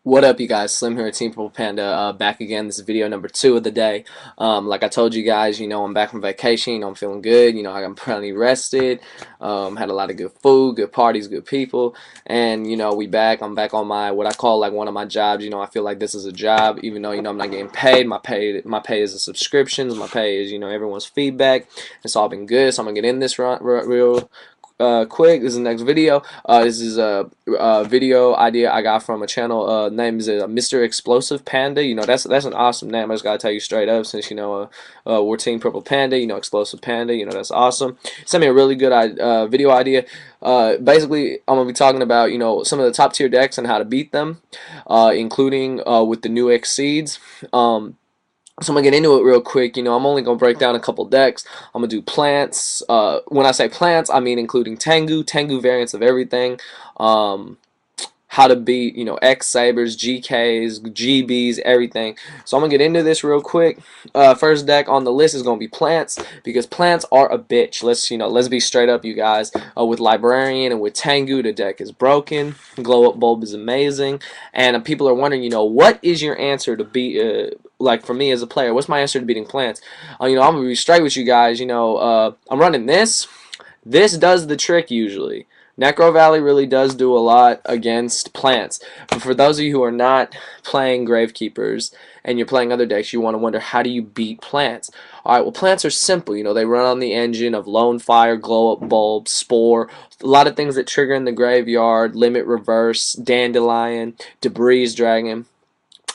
What up, you guys? Slim here at Team Purple Panda, back again. This is video number 2 of the day. Like I told you guys, I'm back from vacation. I'm feeling good. I'm plenty rested. Had a lot of good food, good parties, good people, and we back. I'm back on my what I call like one of my jobs. I feel like this is a job, even though I'm not getting paid. My pay is a subscriptions. My pay is everyone's feedback. It's all been good. So I'm gonna get in this real quick. This is the next video. This is a video idea I got from a channel. Name is Mr. Explosive Panda. That's an awesome name. I just gotta tell you straight up, since we're Team Purple Panda. Explosive Panda. That's awesome. Sent me a really good video idea. Basically, I'm gonna be talking about some of the top tier decks and how to beat them, including with the new Exceeds. So I'm gonna get into it real quick. I'm only gonna break down a couple decks. I'm gonna do plants. When I say plants, I mean including Tengu variants of everything. Um, how to beat, X Sabers, GKs, GBs, everything. So I'm gonna get into this real quick. First deck on the list is gonna be plants, because plants are a bitch. Let's be straight up, you guys. With Librarian and with Tengu, the deck is broken. Glow Up Bulb is amazing, and people are wondering, what is your answer to beat? Like for me as a player, what's my answer to beating plants? I'm gonna be straight with you guys. I'm running this. This does the trick usually. Necro Valley really does do a lot against plants. But for those of you who are not playing Gravekeepers and you're playing other decks, you want to wonder, how do you beat plants? Alright, well, plants are simple. They run on the engine of Lone Fire, Glow Up Bulb, Spore, a lot of things that trigger in the graveyard, Limit Reverse, Dandelion, Debris Dragon.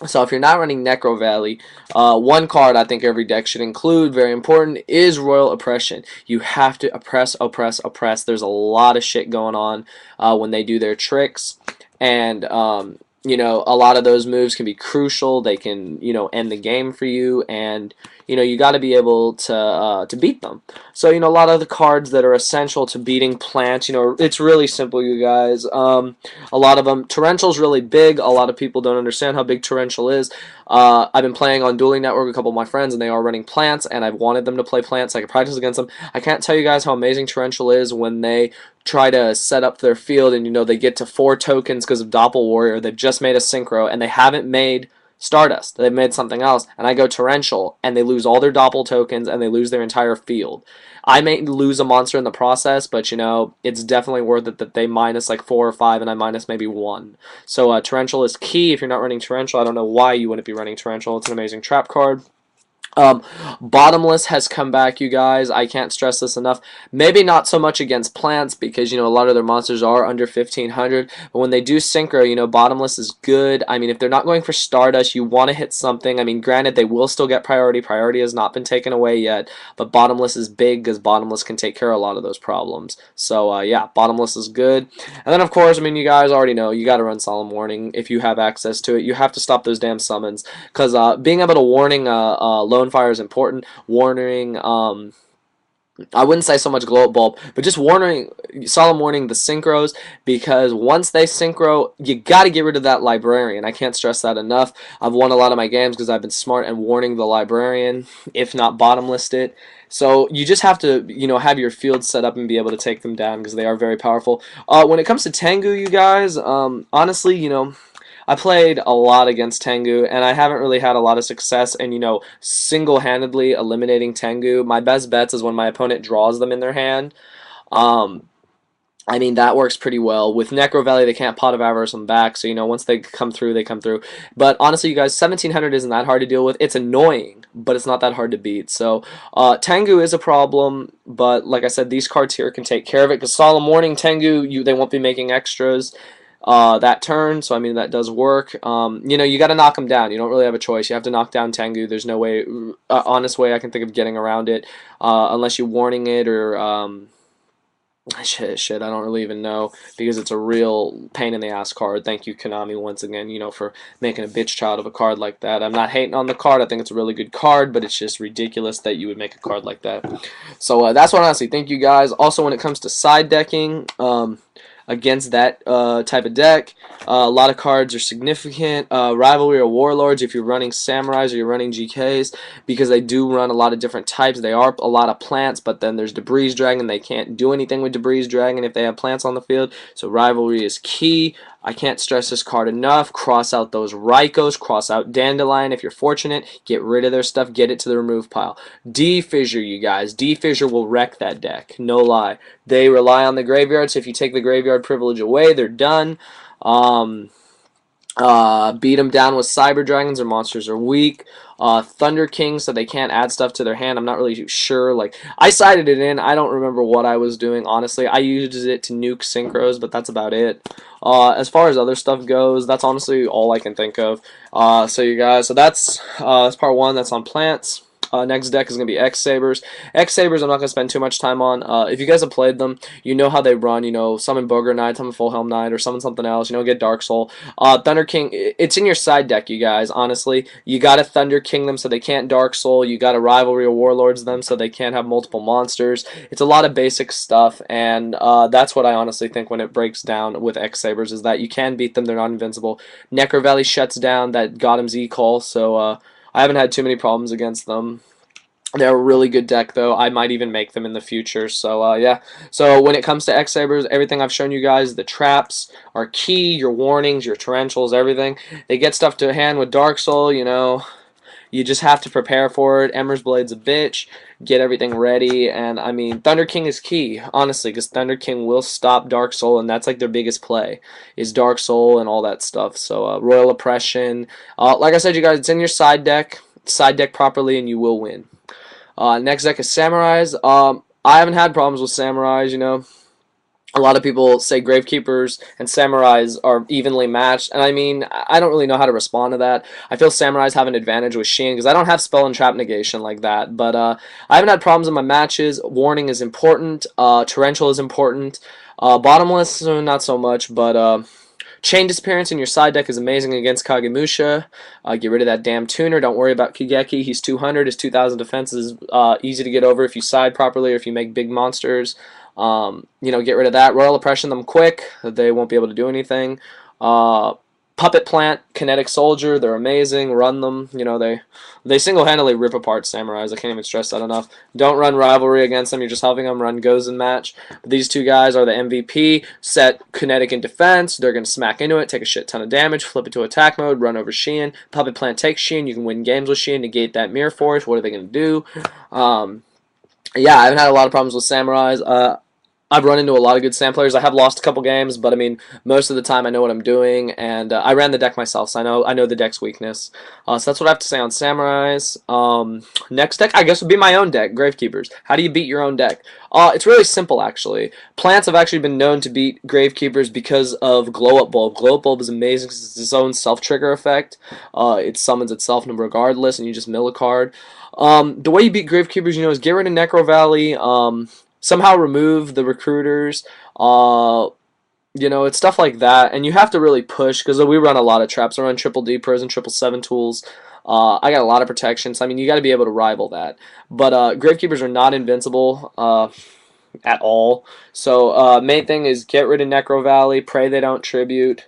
So if you're not running Necro Valley, one card I think every deck should include, very important, is Royal Oppression. You have to oppress, oppress, oppress. There's a lot of shit going on when they do their tricks, and a lot of those moves can be crucial. They can end the game for you, and you got to be able to beat them. So a lot of the cards that are essential to beating plants, it's really simple, you guys. A lot of them, Torrential's really big. A lot of people don't understand how big Torrential is. I've been playing on Dueling Network with a couple of my friends, and they are running plants, and I've wanted them to play plants so I can practice against them. I can't tell you guys how amazing Torrential is when they try to set up their field, and they get to 4 tokens because of Doppel Warrior. They've just made a Synchro, and they haven't made Stardust. They've made something else, and I go Torrential, and they lose all their Doppel tokens, and they lose their entire field. I may lose a monster in the process, but it's definitely worth it that they minus like 4 or 5, and I minus maybe 1. So Torrential is key. If you're not running Torrential, I don't know why you wouldn't be running Torrential. It's an amazing trap card. Bottomless has come back, you guys. I can't stress this enough. Maybe not so much against plants, because a lot of their monsters are under 1500, but when they do Synchro, Bottomless is good. I mean, if they're not going for Stardust, you want to hit something. I mean, granted, they will still get priority. Priority has not been taken away yet, but Bottomless is big, because Bottomless can take care of a lot of those problems. So yeah, Bottomless is good. And then, of course, I mean, you guys already know, you got to run Solemn Warning if you have access to it. You have to stop those damn summons, because being able to warning Lone Fire is important. Warning, I wouldn't say so much Glow Up Bulb, but just Solemn Warning the Synchros, because once they Synchro, you got to get rid of that Librarian. I can't stress that enough. I've won a lot of my games because I've been smart and warning the Librarian, if not bottomless it. So you just have to, have your field set up and be able to take them down, because they are very powerful. When it comes to Tengu, you guys, honestly, I played a lot against Tengu, and I haven't really had a lot of success in, single-handedly eliminating Tengu. My best bets is when my opponent draws them in their hand. I mean, that works pretty well. With Necro Valley, they can't Pot of Avarice them back, so, once they come through, they come through. But honestly, you guys, 1700 isn't that hard to deal with. It's annoying, but it's not that hard to beat. So, Tengu is a problem, but like I said, these cards here can take care of it, because Solemn Warning, Tengu, they won't be making extras that turn, so I mean that does work. You got to knock them down. You don't really have a choice. You have to knock down Tengu. There's no way, honest way I can think of getting around it, unless you're warning it or shit. I don't really even know, because it's a real pain in the ass card. Thank you, Konami, once again, for making a bitch child of a card like that. I'm not hating on the card. I think it's a really good card, but it's just ridiculous that you would make a card like that. So that's what I honestly think, you guys. Also, when it comes to side decking, against that type of deck, a lot of cards are significant. Rivalry or Warlords, if you're running Samurais or you're running GKs, because they do run a lot of different types. They are a lot of plants, but then there's Debris Dragon. They can't do anything with Debris Dragon if they have plants on the field, so Rivalry is key. I can't stress this card enough. Cross out those Rykos, cross out Dandelion if you're fortunate. Get rid of their stuff, get it to the remove pile. D-Fissure, you guys. D-Fissure will wreck that deck. No lie. They rely on the graveyard, so if you take the graveyard privilege away, they're done. Beat them down with Cyber Dragons. Their monsters are weak. Thunder King, so they can't add stuff to their hand. I'm not really sure. Like, I sided it in. I don't remember what I was doing, honestly. I used it to nuke synchros, but that's about it. As far as other stuff goes, that's honestly all I can think of. So that's part one. That's on plants. Next deck is going to be X-Sabers. X-Sabers I'm not going to spend too much time on. If you guys have played them, you know how they run. You know, summon Bogre Knight, summon Full Helm Knight, or summon something else. You know, get Dark Soul. Thunder King, it's in your side deck, you guys, honestly. You got to Thunder King them so they can't Dark Soul. You got to Rivalry or Warlords them so they can't have multiple monsters. It's a lot of basic stuff, and that's what I honestly think when it breaks down with X-Sabers, is that you can beat them. They're not invincible. Necro Valley shuts down that Gotham Z-Call, so I haven't had too many problems against them. They're a really good deck, though. I might even make them in the future. So, yeah. So, when it comes to X-Sabers, everything I've shown you guys, the traps are key, your warnings, your Tarantulas, everything. They get stuff to hand with Dark Soul, you know. You just have to prepare for it. Ember's Blade's a bitch. Get everything ready. And, I mean, Thunder King is key, honestly, because Thunder King will stop Dark Soul, and that's, like, their biggest play, is Dark Soul and all that stuff. So, Royal Oppression. Like I said, you guys, it's in your side deck. Side deck properly, and you will win. Next deck is Samurais. I haven't had problems with Samurais, you know. A lot of people say Gravekeepers and Samurais are evenly matched, and I mean, I don't really know how to respond to that. I feel Samurais have an advantage with Sheen because I don't have spell and trap negation like that, but I haven't had problems in my matches. Warning is important. Torrential is important. Bottomless, not so much, but Chain Disappearance in your side deck is amazing against Kagemusha. Get rid of that damn tuner. Don't worry about Kigeki. He's 200. His 2,000 defense is easy to get over if you side properly or if you make big monsters. You know, get rid of that. Royal Oppression them quick. They won't be able to do anything. Puppet Plant, Kinetic Soldier, they're amazing. Run them. You know, they single-handedly rip apart Samurais. I can't even stress that enough. Don't run Rivalry against them. You're just helping them run Gozen match. But these two guys are the MVP. Set Kinetic in defense. They're going to smack into it, take a shit ton of damage, flip it to attack mode, run over Sheehan. Puppet Plant takes Sheehan. You can win games with Sheehan, negate that Mirror Force. What are they going to do? Yeah, I haven't had a lot of problems with Samurais. I've run into a lot of good Sam players. I have lost a couple games, but I mean, most of the time I know what I'm doing, and I ran the deck myself, so I know the deck's weakness. So that's what I have to say on Samurais. Next deck, I guess, would be my own deck, Gravekeepers. How do you beat your own deck? It's really simple, actually. Plants have actually been known to beat Gravekeepers because of Glow Up Bulb. Glow Up Bulb is amazing because it's its own self-trigger effect. It summons itself regardless, and you just mill a card. The way you beat Gravekeepers, you know, is get rid of Necro Valley, somehow remove the recruiters. You know, it's stuff like that, and you have to really push because we run a lot of traps. I run triple D prison, 777 tools. I got a lot of protection, so I mean, you got to be able to rival that. But Gravekeepers are not invincible at all. So main thing is get rid of Necro Valley. Pray they don't tribute.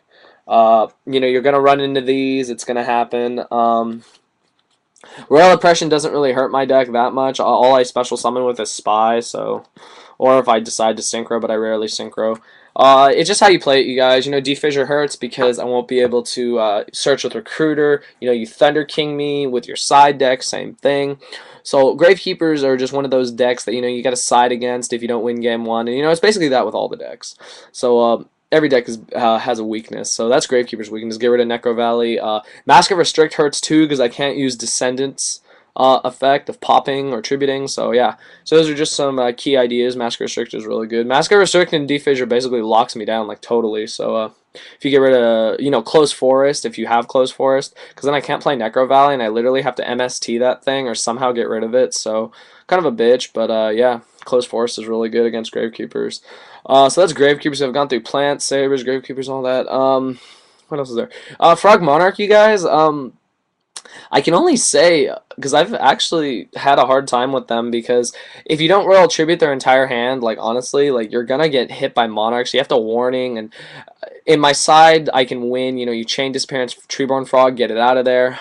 You know, you're gonna run into these. It's gonna happen. Royal Oppression doesn't really hurt my deck that much. All I special summon with is Spy, so, or if I decide to synchro, but I rarely synchro. It's just how you play it, you guys. You know, D-Fissure hurts because I won't be able to search with Recruiter. You know, you Thunder King me with your side deck, same thing. So Gravekeepers are just one of those decks that, you know, you got to side against if you don't win game one. And, you know, it's basically that with all the decks. So, every deck has a weakness, so that's Gravekeeper's weakness. Get rid of Necro Valley. Mask of Restrict hurts too because I can't use Descendants effect of popping or tributing, so yeah. So those are just some key ideas. Mask of Restrict is really good. Mask of Restrict and D-Fissure basically locks me down, like, totally, so if you get rid of, you know, Close Forest, if you have Close Forest, because then I can't play Necro Valley and I literally have to MST that thing or somehow get rid of it, so kind of a bitch, but yeah, Close Forest is really good against Gravekeepers. So that's Gravekeepers. I've gone through Plants, Sabers, Gravekeepers, all that. What else is there? Frog Monarch, you guys. I can only say, because I've actually had a hard time with them, because if you don't Royal Tribute their entire hand, like, honestly, like, you're gonna get hit by Monarchs. You have to warning, and in my side, I can win. You know, you Chain Disappearance, Treeborn Frog, get it out of there.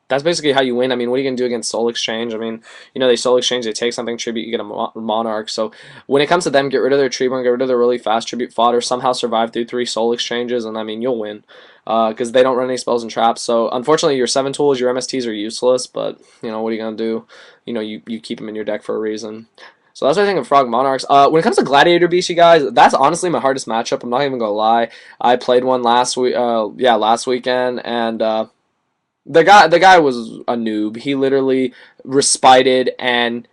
that's basically how you win. I mean, what are you gonna do against Soul Exchange? I mean, you know, they Soul Exchange, they take something tribute, you get a Monarch. So when it comes to them, get rid of their Treeborn, get rid of their really fast tribute fodder, somehow survive through 3 Soul Exchanges, and I mean, you'll win. Because they don't run any spells and traps. So unfortunately, your 7 tools, your MSTs are useless. But you know, what are you gonna do? You know, you keep them in your deck for a reason. So that's what I think of Frog Monarchs. When it comes to Gladiator Beast, you guys, that's honestly my hardest matchup. I'm not even gonna lie. I played one last week. Yeah, last weekend, and the guy was a noob. He literally respited, and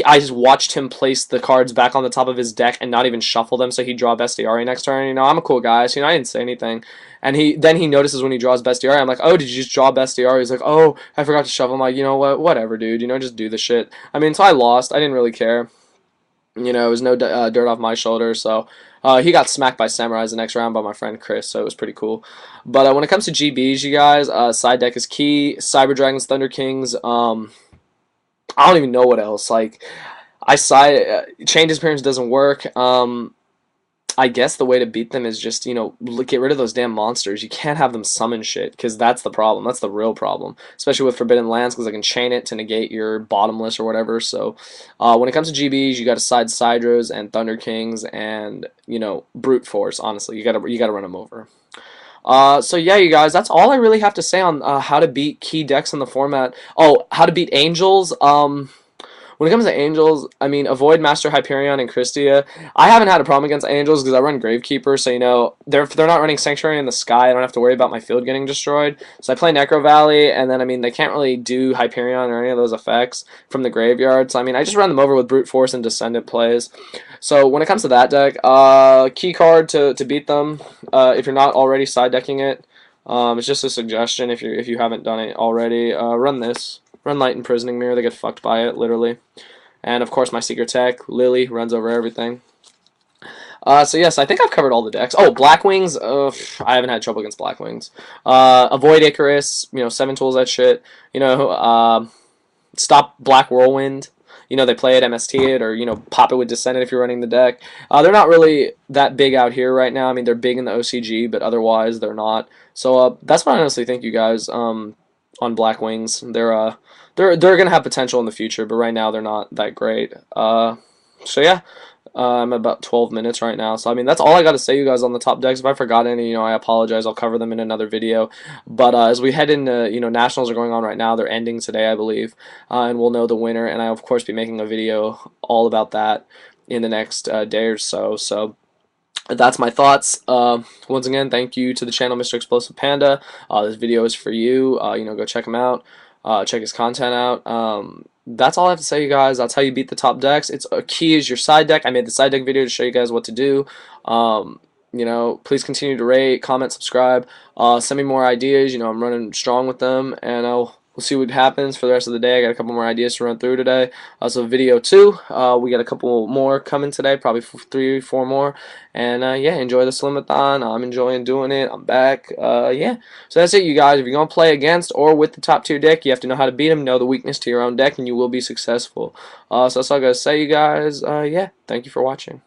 I just watched him place the cards back on the top of his deck and not even shuffle them, so he'd draw Bestiary next turn. You know, I'm a cool guy, so you know I didn't say anything. And he notices when he draws Bestiary. I'm like, oh, did you just draw Bestiary? He's like, oh, I forgot to shuffle. I'm like, you know what, whatever, dude. You know, just do the shit. I mean, so I lost. I didn't really care. You know, it was no dirt off my shoulders. So he got smacked by Samurais the next round by my friend Chris, so it was pretty cool. But when it comes to GBs, you guys, side deck is key. Cyber Dragons, Thunder Kings. I don't even know what else. Like, Chain Disappearance doesn't work. I guess the way to beat them is just, you know, get rid of those damn monsters. You can't have them summon shit, because that's the problem. That's the real problem. Especially with Forbidden Lands, because I can chain it to negate your bottomless or whatever. So when it comes to GBs, you got to side Sidros and Thunder Kings and, you know, Brute Force, honestly. You gotta run them over. So yeah, you guys, that's all I really have to say on how to beat key decks in the format. Oh, how to beat Angels. When it comes to Angels, I mean, avoid Master Hyperion and Christia. I haven't had a problem against Angels because I run Gravekeeper, so, you know, if they're not running Sanctuary in the Sky, I don't have to worry about my field getting destroyed. So I play Necro Valley, and then, I mean, they can't really do Hyperion or any of those effects from the graveyard. So, I mean, I just run them over with Brute Force and Descendant plays. So when it comes to that deck, key card to beat them, if you're not already side decking it, it's just a suggestion if you haven't done it already, run this. Run Light Imprisoning Mirror, they get fucked by it, literally. And of course my secret tech, Lily, runs over everything. So yes, I think I've covered all the decks. Oh, Blackwings, I haven't had trouble against Blackwings. Avoid Icarus, you know, 7 tools, that shit. You know, stop Black Whirlwind. You know, they play it, MST it, or, you know, pop it with Descendant if you're running the deck. They're not really that big out here right now. I mean, they're big in the OCG, but otherwise they're not. So that's what I honestly think, you guys, on Blackwings. They're gonna have potential in the future, but right now they're not that great. So yeah, I'm about 12 minutes right now. So I mean, that's all I got to say, you guys, on the top decks. If I forgot any, you know, I apologize. I'll cover them in another video. But as we head into, you know, Nationals are going on right now. They're ending today, I believe, and we'll know the winner. And I'll of course be making a video all about that in the next day or so. So that's my thoughts. Once again, thank you to the channel, Mr. Explosive Panda. This video is for you. You know, go check him out. Check his content out. That's all I have to say, you guys. That's how you beat the top decks. It's a key is your side deck. I made the side deck video to show you guys what to do. You know, please continue to rate, comment, subscribe. Send me more ideas. You know, I'm running strong with them, and we'll see what happens for the rest of the day. I got a couple more ideas to run through today. So video 2, we got a couple more coming today, probably 3 or 4 more. And yeah, enjoy the Slimathon. I'm enjoying doing it. I'm back. Yeah, so that's it, you guys. If you're going to play against or with the top tier deck, you have to know how to beat them, know the weakness to your own deck, and you will be successful. So that's all I got to say, you guys. Yeah, thank you for watching.